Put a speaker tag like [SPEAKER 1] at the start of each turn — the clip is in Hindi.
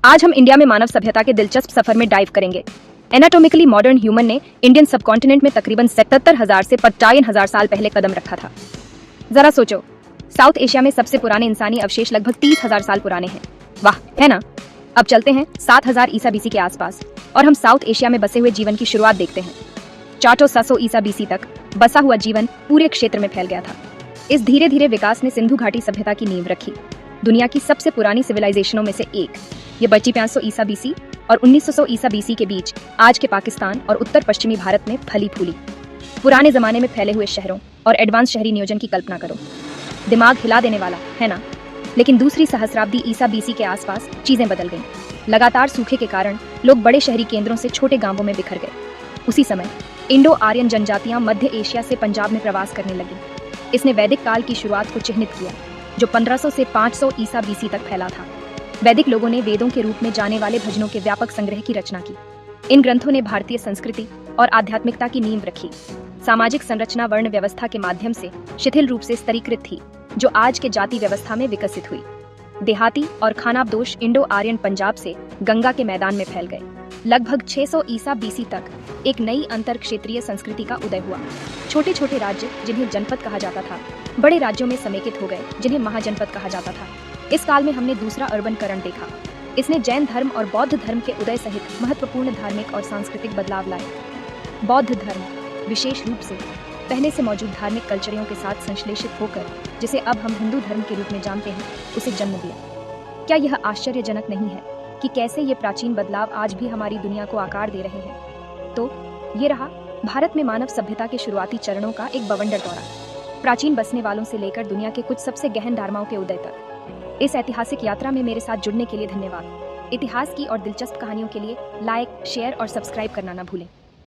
[SPEAKER 1] आज हम इंडिया में मानव सभ्यता के दिलचस्प सफर में डाइव करेंगे। एनाटॉमिकली मॉडर्न ह्यूमन ने इंडियन सबकॉन्टिनेंट में तकरीबन 77,000 से 55,000 साल पहले कदम रखा था। जरा सोचो, साउथ एशिया में सबसे पुराने इंसानी अवशेष लगभग 30,000 साल पुराने हैं। वाह, है ना? अब चलते हैं 7000 ईसा बीसी के आसपास और हम साउथ एशिया में बसे हुए जीवन की शुरुआत देखते हैं। 400 ईसा बीसी तक बसा हुआ जीवन पूरे क्षेत्र में फैल गया था। इस धीरे धीरे विकास ने सिंधु घाटी सभ्यता की नींव रखी, दुनिया की सबसे पुरानी सिविलाइजेशनों में से एक। ये बची 500 ईसा बीसी और 1900 ईसा बीसी के बीच आज के पाकिस्तान और उत्तर पश्चिमी भारत में फली फूली। पुराने जमाने में फैले हुए शहरों और एडवांस शहरी नियोजन की कल्पना करो। दिमाग हिला देने वाला, है ना? लेकिन दूसरी सहस्राब्दी ईसा बीसी के आसपास चीजें बदल गईं। लगातार सूखे के कारण लोग बड़े शहरी केंद्रों से छोटे गांवों में बिखर गए। उसी समय इंडो आर्यन जनजातियां मध्य एशिया से पंजाब में प्रवास करने लगी। इसने वैदिक काल की शुरुआत को चिह्नित किया, जो 1500 से 500 ईसा बीसी तक फैला था। वैदिक लोगों ने वेदों के रूप में जाने वाले भजनों के व्यापक संग्रह की रचना की। इन ग्रंथों ने भारतीय संस्कृति और आध्यात्मिकता की नींव रखी। सामाजिक संरचना वर्ण व्यवस्था के माध्यम से शिथिल रूप से स्तरीकृत थी, जो आज के जाति व्यवस्था में विकसित हुई। देहाती और खानाबदोश इंडो आर्यन पंजाब से गंगा के मैदान में फैल गए। लगभग 600 ईसा बीसी तक एक नई अंतर क्षेत्रीय संस्कृति का उदय हुआ। छोटे छोटे राज्य, जिन्हें जनपद कहा जाता था, बड़े राज्यों में समेकित हो गए, जिन्हें महाजनपद कहा जाता था। इस काल में हमने दूसरा अर्बनकरण देखा। इसने जैन धर्म और बौद्ध धर्म के उदय सहित महत्वपूर्ण धार्मिक और सांस्कृतिक बदलाव लाए। बौद्ध धर्म विशेष रूप से पहले से मौजूद धार्मिक कल्चरों के साथ संश्लेषित होकर, जिसे अब हम हिंदू धर्म के रूप में जानते हैं, उसे जन्म दिया। क्या यह आश्चर्यजनक नहीं है कि कैसे ये प्राचीन बदलाव आज भी हमारी दुनिया को आकार दे रहे हैं? तो ये रहा भारत में मानव सभ्यता के शुरुआती चरणों का एक बवंडर दौरा, प्राचीन बसने वालों से लेकर दुनिया के कुछ सबसे गहन धारणाओं के उदय तक। इस ऐतिहासिक यात्रा में मेरे साथ जुड़ने के लिए धन्यवाद। इतिहास की और दिलचस्प कहानियों के लिए लाइक, शेयर और सब्सक्राइब करना न भूलें।